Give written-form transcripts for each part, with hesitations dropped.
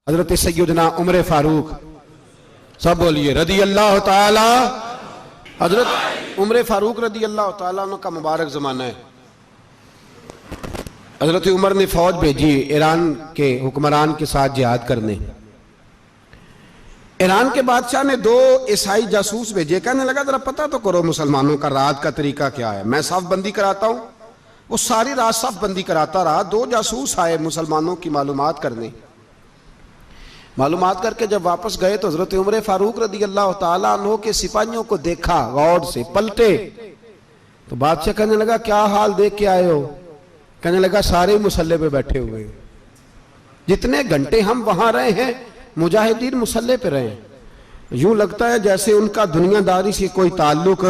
हजरत सैयदना उमर फारूक, सब बोलिए रदी अल्लाह ताला। हजरत उमर फारूक रदी अल्लाह ताला का मुबारक ज़माना है। हजरत उमर ने फौज भेजी ईरान के हुक्मरान के साथ जिहाद करने। ईरान के बादशाह ने 2 ईसाई जासूस भेजे, कहने लगा जरा पता तो करो मुसलमानों का रात का तरीका क्या है, मैं साफ बंदी कराता हूं। वो सारी रात साफ बंदी कराता रहा। 2 जासूस आए मुसलमानों की मालूमात करने। मालूमात करके जब वापस गए तो हजरत उमर फारूक रदी अल्लाह ताला अन्हु के सिपाहियों को देखा, गौर से पलटे तो बादशाह कहने लगा क्या हाल देख के आए हो? कहने लगा सारे मुसल्ले पे बैठे हुए, जितने घंटे हम वहां रहे हैं मुजाहिदीन मुसल्ले पे रहे, यूं लगता है जैसे उनका दुनियादारी से कोई ताल्लुक।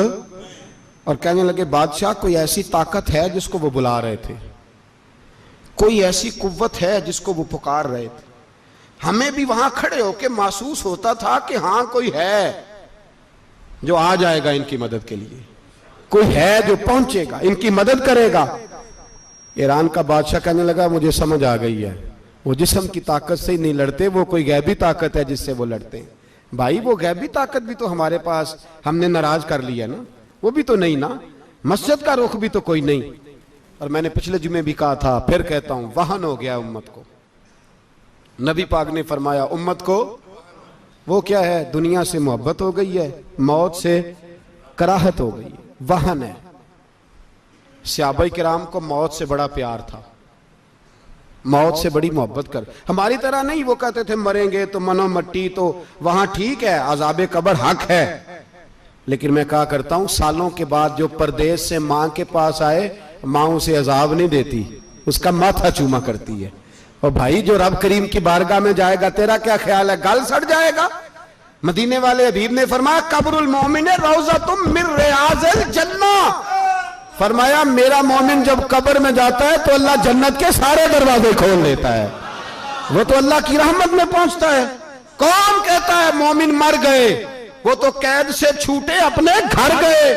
और कहने लगे बादशाह कोई ऐसी ताकत है जिसको वो बुला रहे थे, कोई ऐसी कुव्वत है जिसको वो पुकार रहे थे। हमें भी वहां खड़े होकर महसूस होता था कि हाँ कोई है जो आ जाएगा इनकी मदद के लिए, कोई है जो पहुंचेगा इनकी मदद करेगा। ईरान का बादशाह कहने लगा मुझे समझ आ गई है, वो जिस्म की ताकत से ही नहीं लड़ते, वो कोई गैबी ताकत है जिससे वो लड़ते हैं। भाई वो गैबी ताकत भी तो हमारे पास हमने नाराज कर लिया ना, वो भी तो नहीं ना, मस्जिद का रुख भी तो कोई नहीं। और मैंने पिछले जुमे भी कहा था, फिर कहता हूं, वहन हो गया उम्मत को। नबी पाक ने फरमाया उम्मत को वो क्या है, दुनिया से मोहब्बत हो गई है, मौत से कराहत हो गई है, वहन है। सहाबाए किराम को मौत से बड़ा प्यार था, मौत से बड़ी मोहब्बत कर, हमारी तरह नहीं। वो कहते थे मरेंगे तो मनो मट्टी, तो वहां ठीक है, अजाबे कब्र हक है। लेकिन मैं कहा करता हूं सालों के बाद जो परदेश से मां के पास आए, मां उसे अजाब नहीं देती, उसका माथा चूमा करती है। और भाई जो रब करीम की बारगाह में जाएगा, तेरा क्या ख्याल है, गल सड़ जाएगा? मदीने वाले हबीब ने फरमाया कब्रुल मोमिन रौज़तुम मिन रियाज़िल जन्ना, फरमाया मेरा मोमिन जब कब्र में जाता है तो अल्लाह जन्नत के सारे दरवाजे खोल देता है, वो तो अल्लाह की रहमत में पहुंचता है। कौन कहता है मोमिन मर गए, वो तो कैद से छूटे अपने घर गए।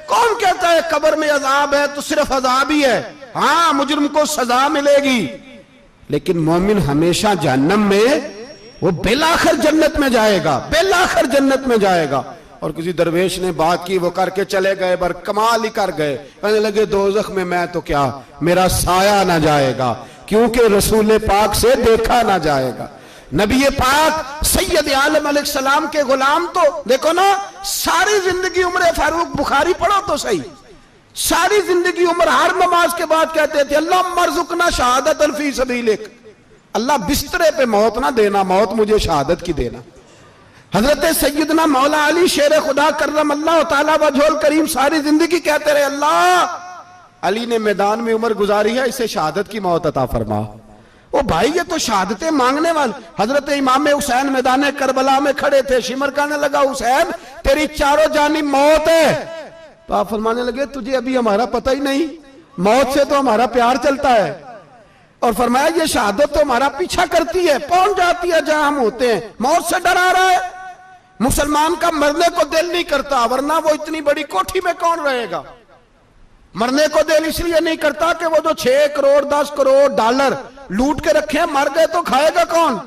कौन कहता है कब्र में अजाब है तो सिर्फ अजाब ही है, हाँ मुजरिम को सजा मिलेगी, लेकिन मोमिन हमेशा जहन्नम में, वो बेलाखिर जन्नत में जाएगा, बेलाखिर जन्नत में जाएगा। और किसी दरवेश ने बात की, वो करके चले गए, पर कमाल ही कर गए, कहने लगे दोज़ख में मैं तो क्या, मेरा साया ना जाएगा, क्योंकि रसूल पाक से देखा ना जाएगा। नबी पाक सैयद आलम अलैहिस्सलाम के गुलाम तो देखो ना, सारी जिंदगी उमर फारूक, बुखारी पढ़ो तो सही, सारी जिंदगी उम्र हर नमाज के बाद कहते थे अल्लाह मरजुकना शहादतन फी सबीलिक, अल्लाह बिस्तरे पे मौत ना देना, मौत मुझे शहादत की देना। हजरत सैयदना मौला अली शेर खुदा करम अल्लाह ताला वजहुल करीम सारी जिंदगी कहते रहे अल्लाह अली ने मैदान में उम्र गुजारी है, इसे शहादत की मौत अता फरमा। ओ भाई ये तो शहादतें मांगने वाले। हजरत इमाम हुसैन मैदान करबला में खड़े थे, शिमर कहने लगा हुसैन तेरी चारों जानी मौत है, तो आप फरमाने लगे तुझे अभी हमारा पता ही नहीं, मौत से तो हमारा प्यार चलता है। और फरमाया ये शहादत तो हमारा पीछा करती है, पहुंच जाती है जहां हम होते हैं, मौत से डरा रहा है। मुसलमान का मरने को दिल नहीं करता, वरना वो इतनी बड़ी कोठी में कौन रहेगा। मरने को दिल इसलिए नहीं करता कि वो जो 6 करोड़ 10 करोड़ डॉलर लूट के रखे, मर गए तो खाएगा कौन।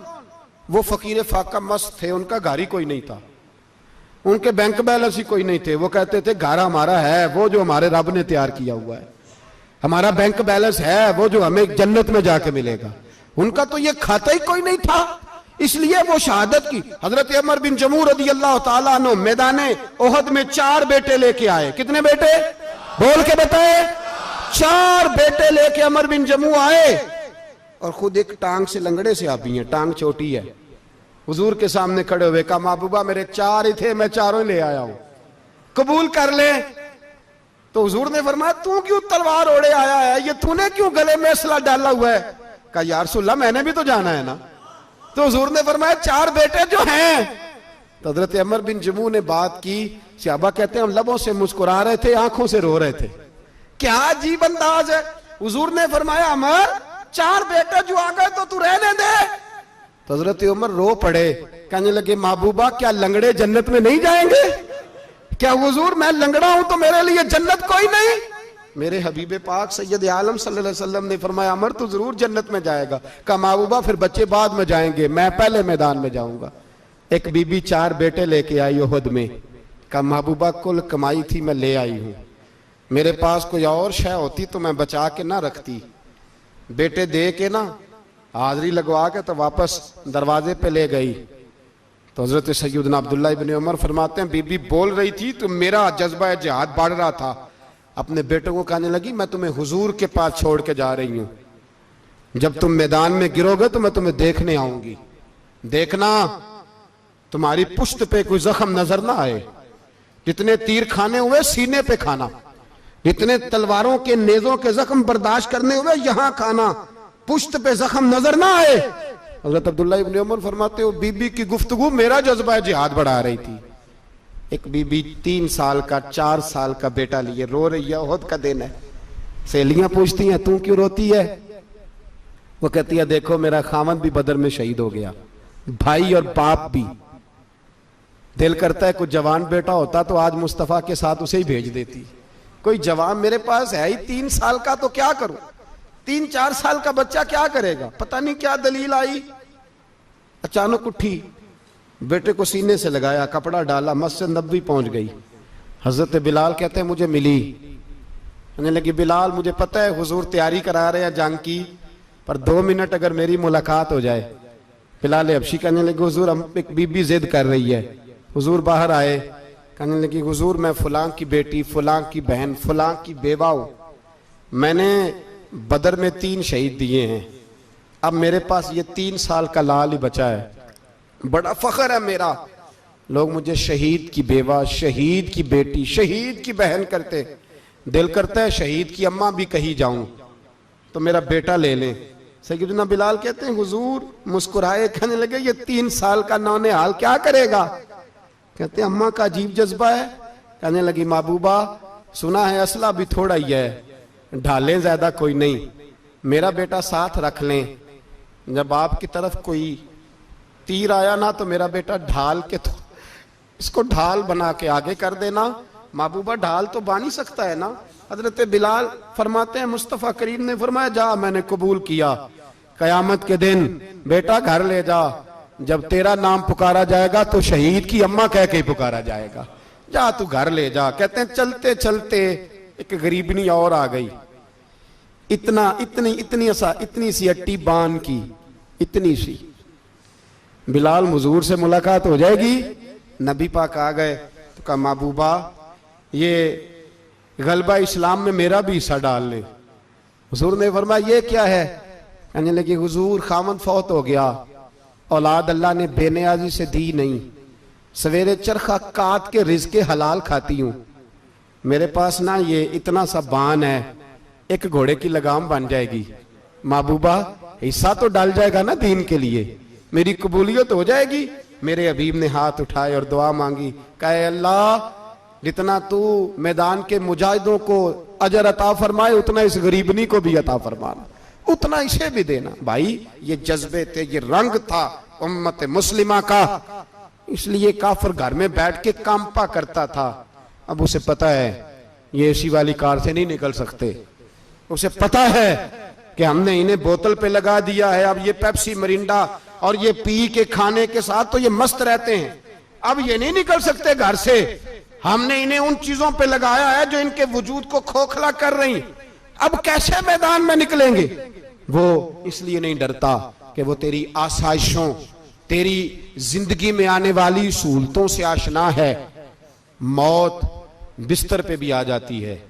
वो फकीर फाका मस्त थे, उनका घर ही कोई नहीं था, उनके बैंक बैलेंस ही कोई नहीं थे। वो कहते थे घर हमारा है वो जो हमारे रब ने तैयार किया हुआ है, हमारा बैंक बैलेंस है वो जो हमें जन्नत में जाके मिलेगा। उनका तो ये खाता ही कोई नहीं था, इसलिए वो शहादत की। हजरत उमर बिन जमू रदी अल्लाह ताला अन्हु मैदाने ओहद में 4 बेटे लेके आए। कितने बेटे बोल के बताए? 4 बेटे लेके उमर बिन जमू आए, और खुद एक टांग से लंगड़े से आप ही हैं, टांग छोटी है। हुजूर के सामने खड़े हुए कहा महबूबा मेरे 4 ही थे, मैं 4 ही ले आया हूं, कबूल कर ले। तो हुजूर ने फरमाया तू क्यों तलवार ओढ़े आया है, ये तूने क्यों गले में असला डाला हुआ है? कहा या रसूलल्लाह मैंने भी तो जाना है ना। तो हुजूर ने फरमाया 4 बेटे जो हैं। तो हजरत उमर बिन जमू ने बात की, सहाबा कहते हैं हम लबों से मुस्कुरा रहे थे, आंखों से रो रहे थे, क्या अजीब अंदाज है। हुजूर ने फरमाया उमर 4 बेटे जो आ गए तो तू रहने दे। तो हजरत उमर रो पड़े, कहने लगे महबूबा क्या लंगड़े जन्नत में नहीं जाएंगे? क्या हुजूर मैं लंगड़ा हूं तो मेरे लिए जन्नत कोई नहीं? मेरे हबीब पाक सैयद आलम सल्लल्लाहु अलैहि वसल्लम ने फरमाया अमर तो जरूर जन्नत में जाएगा। कहा महबूबा फिर बच्चे बाद में जाएंगे, मैं पहले मैदान में जाऊंगा। एक बीबी 4 बेटे लेके आई उहद में। कहा महबूबा कुल कमाई थी मैं ले आई हूं, मेरे पास कोई और शय होती तो मैं बचा के ना रखती। बेटे दे के ना हाजिरी लगवा के तो वापस दरवाजे पे ले गई। तो हजरत सैयदना अब्दुल्लाह इब्न उमर फरमाते हैं बीबी बोल रही थी तो मेरा जज्बा जिहाद बढ़ रहा था। अपने बेटों को कहने लगी मैं तुम्हें हुजूर के पास छोड़ के जा रही हूं, जब तुम मैदान में गिरोगे तो मैं तुम्हें देखने आऊंगी, देखना तुम्हारी पुश्त पे कोई जख्म नजर ना आए। जितने तीर खाने हुए सीने पे खाना, जितने तलवारों के नेजों के जख्म बर्दाश्त करने हुए यहां खाना, पुश्त पे जख्म नजर ना आए। हजरत अब्दुल्लाह इब्न उमर फरमाते हो बीबी की गुफ्तगू मेरा जज्बा जिहाद बढ़ा रही थी। एक बीबी 3 साल का 4 साल का बेटा लिए रो रही है, ओहद का दिन है। सहेलियां पूछती हैं तू क्यों रोती है? वो कहती है देखो मेरा खामद भी बदर में शहीद हो गया, भाई और बाप भी। दिल करता है कोई जवान बेटा होता तो आज मुस्तफा के साथ उसे ही भेज देती। कोई जवान मेरे पास है ही 3 साल का तो क्या करूं, 3-4 साल का बच्चा क्या करेगा? पता नहीं क्या दलील आई, अचानक उठी, बेटे को सीने से लगाया, कपड़ा डाला, मस्जिद नबवी पहुंच गई। हजरत बिलाल कहते हैं मुझे मिली, कहने लगी बिलाल मुझे पता है हुजूर तैयारी करा रहे हैं जंग की, पर 2 मिनट अगर मेरी मुलाकात हो जाए। बिलाल हबशी कहने लगे हुजूर हम एक बीबी जिद कर रही है। हुजूर बाहर आए, कहने लगी हुजूर मैं फलां की बेटी, फलां की बहन, फलां की बेवा हूं, मैंने बदर में 3 शहीद दिए हैं, अब मेरे पास ये 3 साल का लाल ही बचा है, बड़ा फख्र है मेरा। लोग मुझे शहीद की बेवा, शहीद की बेटी, शहीद की बहन करते, दिल करता है शहीद की अम्मा भी कहीं जाऊं तो मेरा बेटा ले ले। सैयदना बिलाल कहते हैं हुजूर मुस्कुराए, कहने लगे ये 3 साल का नौनिहाल क्या करेगा? कहते हैं अम्मा का अजीब जज्बा है। कहने लगी महबूबा सुना है असला भी थोड़ा ही है, ढालें ज्यादा कोई नहीं, मेरा बेटा साथ रख लें, जब आपकी तरफ कोई तीर आया ना तो मेरा बेटा ढाल के तो इसको ढाल बना के आगे कर देना। महबूबा ढाल तो बानी सकता है ना। हजरत बिलाल फरमाते हैं मुस्तफ़ा करीम ने फरमाया जा मैंने कबूल किया, कयामत के दिन बेटा घर ले जा, जब तेरा नाम पुकारा जाएगा तो शहीद की अम्मा कह के ही पुकारा जाएगा, जा तू घर ले जा। कहते हैं चलते चलते एक गरीबनी और आ गई, इतनी सी अट्टी बान की, इतनी सी। बिलाल हुजूर से मुलाकात हो जाएगी, नबी पाक आ गए तो कहा महबूबा ये गलबा इस्लाम में मेरा भी हिस्सा डाल ले। हुजूर ने फरमाया ये क्या है? कहने लगे हुजूर खामद फौत हो गया, औलाद अल्लाह ने बेनियाजी से दी नहीं, सवेरे चरखा काट के रिज़्क़े हलाल खाती हूं, मेरे पास ना ये इतना सा बान है, एक घोड़े की लगाम बन जाएगी, महबूबा हिस्सा तो डाल जाएगा ना दीन के लिए, मेरी कबूलियत हो जाएगी। मेरे हबीब ने हाथ उठाए और दुआ मांगी, कहे अल्लाह जितना तू मैदान के मुजाहिदों को अजर अता फरमाए उतना इस गरीबनी को भी अता फरमाना, उतना इसे भी देना। भाई ये जज्बे थे, ये रंग था उम्मत मुस्लिमा का, इसलिए काफिर घर में बैठ के कांपा करता था। अब उसे पता है ये एसी वाली कार से नहीं निकल सकते, उसे पता है कि हमने इन्हें बोतल पे लगा दिया है, अब ये पेप्सी मरिंडा और ये पी के खाने के साथ तो ये मस्त रहते हैं, अब ये नहीं निकल सकते घर से, हमने इन्हें उन चीजों पे लगाया है जो इनके वजूद को खोखला कर रही, अब कैसे मैदान में निकलेंगे? वो इसलिए नहीं डरता कि वो तेरी आसाइशों, तेरी जिंदगी में आने वाली सहूलतों से आशना है। मौत बिस्तर पे भी आ जाती है,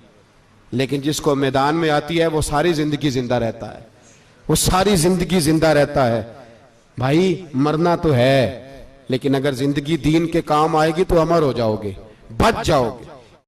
लेकिन जिसको मैदान में आती है वो सारी जिंदगी जिंदा रहता है, वो सारी जिंदगी जिंदा रहता है। भाई मरना तो है, लेकिन अगर जिंदगी दीन के काम आएगी तो अमर हो जाओगे, बच जाओगे।